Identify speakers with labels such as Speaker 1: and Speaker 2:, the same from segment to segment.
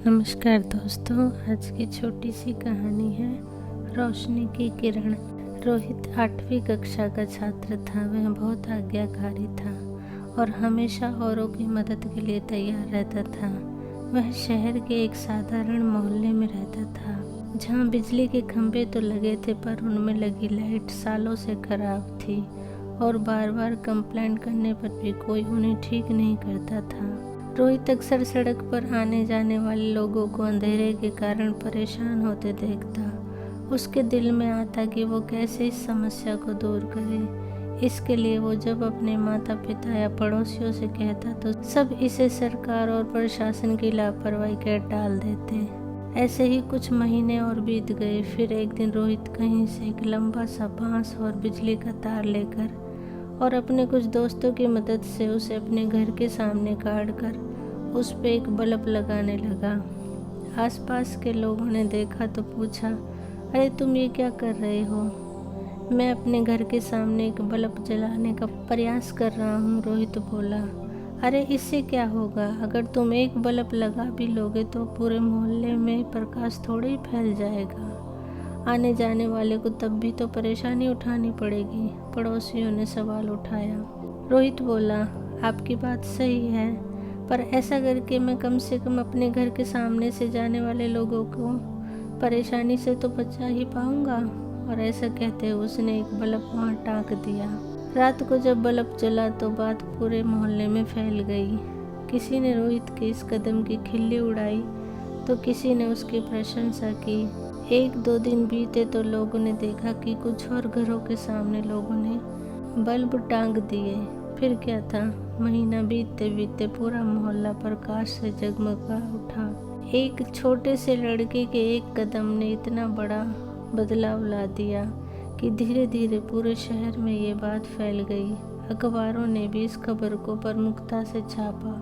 Speaker 1: नमस्कार दोस्तों, आज की छोटी सी कहानी है रोशनी की किरण। रोहित 8वीं कक्षा का छात्र था। वह बहुत आज्ञाकारी था और हमेशा औरों की मदद के लिए तैयार रहता था। वह शहर के एक साधारण मोहल्ले में रहता था, जहाँ बिजली के खंभे तो लगे थे पर उनमें लगी लाइट सालों से खराब थी और बार बार कंप्लेंट करने पर भी कोई उन्हें ठीक नहीं करता था। रोहित अक्सर सड़क पर आने जाने वाले लोगों को अंधेरे के कारण परेशान होते देखता। उसके दिल में आता कि वो कैसे इस समस्या को दूर करे। इसके लिए वो जब अपने माता पिता या पड़ोसियों से कहता तो सब इसे सरकार और प्रशासन की लापरवाही कह टाल देते। ऐसे ही कुछ महीने और बीत गए। फिर एक दिन रोहित कहीं से एक लंबा सा बांस और बिजली का तार लेकर और अपने कुछ दोस्तों की मदद से उसे अपने घर के सामने काट कर उस पे एक बल्ब लगाने लगा। आसपास के लोगों ने देखा तो पूछा, अरे तुम ये क्या कर रहे हो? मैं अपने घर के सामने एक बल्ब जलाने का प्रयास कर रहा हूँ, रोहित बोला। अरे इससे क्या होगा? अगर तुम एक बल्ब लगा भी लोगे तो पूरे मोहल्ले में प्रकाश थोड़े ही फैल जाएगा। आने जाने वाले को तब भी तो परेशानी उठानी पड़ेगी, पड़ोसियों ने सवाल उठाया। रोहित बोला, आपकी बात सही है, पर ऐसा करके मैं कम से कम अपने घर के सामने से जाने वाले लोगों को परेशानी से तो बचा ही पाऊंगा। और ऐसा कहते हुए उसने एक बल्ब वहाँ टांग दिया। रात को जब बल्ब जला तो बात पूरे मोहल्ले में फैल गई। किसी ने रोहित के इस कदम की खिल्ली उड़ाई तो किसी ने उसकी प्रशंसा की। 1-2 दिन बीते तो लोगों ने देखा कि कुछ और घरों के सामने लोगों ने बल्ब टांग दिए। फिर क्या था, महीना बीतते बीतते पूरा मोहल्ला प्रकाश से जगमगा उठा। एक छोटे से लड़के के एक कदम ने इतना बड़ा बदलाव ला दिया कि धीरे धीरे पूरे शहर में ये बात फैल गई। अखबारों ने भी इस खबर को प्रमुखता से छापा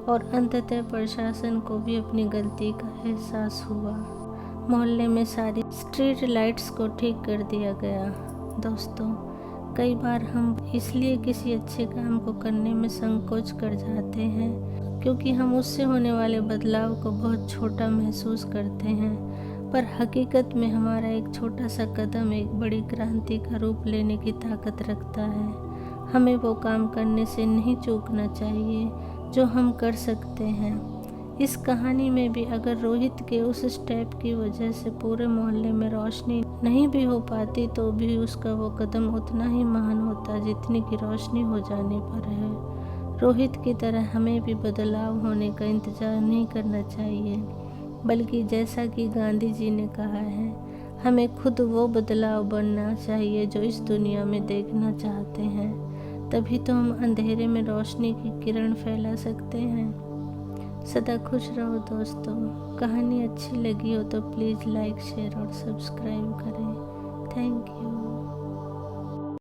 Speaker 1: और अंततः प्रशासन को भी अपनी गलती का एहसास हुआ। मोहल्ले में सारी स्ट्रीट लाइट्स को ठीक कर दिया गया। दोस्तों, कई बार हम इसलिए किसी अच्छे काम को करने में संकोच कर जाते हैं क्योंकि हम उससे होने वाले बदलाव को बहुत छोटा महसूस करते हैं, पर हकीकत में हमारा एक छोटा सा कदम एक बड़ी क्रांति का रूप लेने की ताकत रखता है। हमें वो काम करने से नहीं चूकना चाहिए जो हम कर सकते हैं। इस कहानी में भी अगर रोहित के उस स्टेप की वजह से पूरे मोहल्ले में रोशनी नहीं भी हो पाती तो भी उसका वो कदम उतना ही महान होता जितनी की रोशनी हो जाने पर है। रोहित की तरह हमें भी बदलाव होने का इंतजार नहीं करना चाहिए, बल्कि जैसा कि गांधी जी ने कहा है, हमें खुद वो बदलाव बनना चाहिए जो इस दुनिया में देखना चाहते हैं। तभी तो हम अंधेरे में रोशनी की किरण फैला सकते हैं। सदा खुश रहो दोस्तों। कहानी अच्छी लगी हो तो प्लीज़ लाइक, शेयर और सब्सक्राइब करें। Thank you.